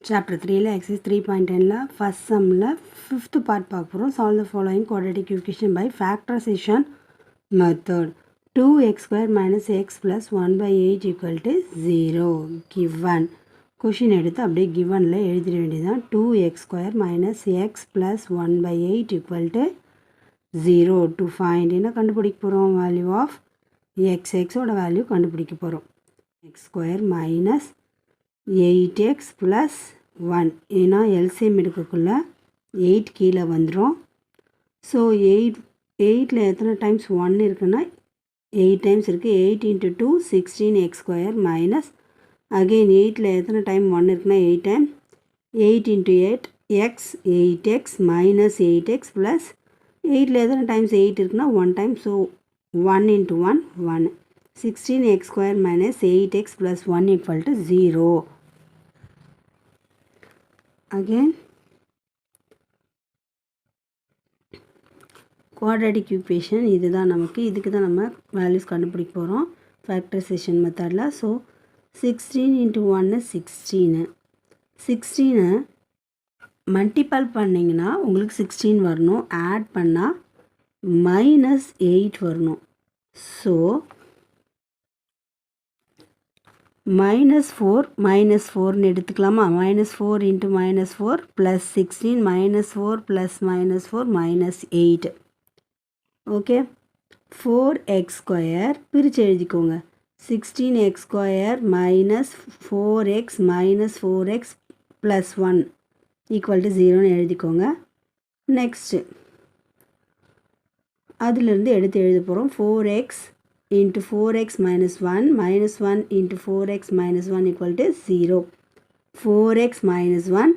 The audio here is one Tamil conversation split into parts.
Chapter 3 exercise 3.10 first sum fifth part பார்க்க போறோம். Solve the following quadratic equation by factorization method. 2x square minus x plus 1 by 8 equal to 0 given. Question எடுத்து அப்படியே givenல எழுதிட வேண்டியதுதான். 2x square minus x plus 1 by 8 equal to 0 to find. என்ன கண்டுபிடிக்க போறோம்? Value of x. x ஓட value கண்டுபிடிக்க போறோம். x square minus 8x plus 1 ஏன்னா LCM எடுக்கக்குள்ள 8 கீழே வந்துடும். ஸோ 8ல் எத்தனை டைம்ஸ் 1 இருக்குன்னா 8 டைம்ஸ் இருக்குது. 8 into 2 16x square minus again 8ல் எத்தனை டைம் 1 இருக்குன்னா 8 time 8 into 8 x 8x minus 8x plus 8ல் எத்தனை டைம்ஸ் 8 இருக்குன்னா 1 time. So 1 into 1 1 16x square minus 8x plus 1 equal to 0. Again quadratic equation இதுதான் நமக்கு இதுக்கு தான் நம்ம values கண்டுபிடிக்க போகிறோம் factorization மெத்தடில். ஸோ 16 into 1 16 16 மல்டிபிள் பண்ணிங்கன்னா உங்களுக்கு 16 வரணும். ஆட் பண்ணால் -8 வரணும். ஸோ -4 எடுத்துக்கலாமா? -4 into -4 plus 16 -4 plus -4 -8. Okay 4x square பிரித்து எழுதிக்கோங்க. 16x square minus 4x minus 4x plus 1 equal to 0ன்னு எழுதிக்கோங்க. நெக்ஸ்ட்டு அதிலிருந்து எடுத்து எழுத போகிறோம். 4x into 4x minus 1 into 4x minus 1 equal to 0. 4x minus 1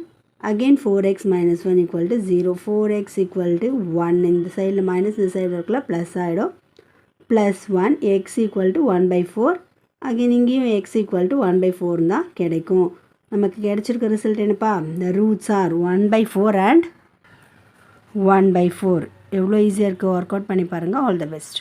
again 4x minus 1 equal to 0. 4x equal to 1 இந்த சைடில் மைனஸ் இந்த சைடில் இருக்குல்ல ப்ளஸ் ஆகிடும். Plus 1 x equal to 1/4 again இங்கேயும் x equal to 1/4 தான் கிடைக்கும். நமக்கு கிடைச்சிருக்க ரிசல்ட் என்னப்பா? the roots are 1/4 and 1/4. எவ்வளோ ஈஸியாக இருக்குது, ஒர்க் அவுட் பண்ணி பாருங்கள். All the best.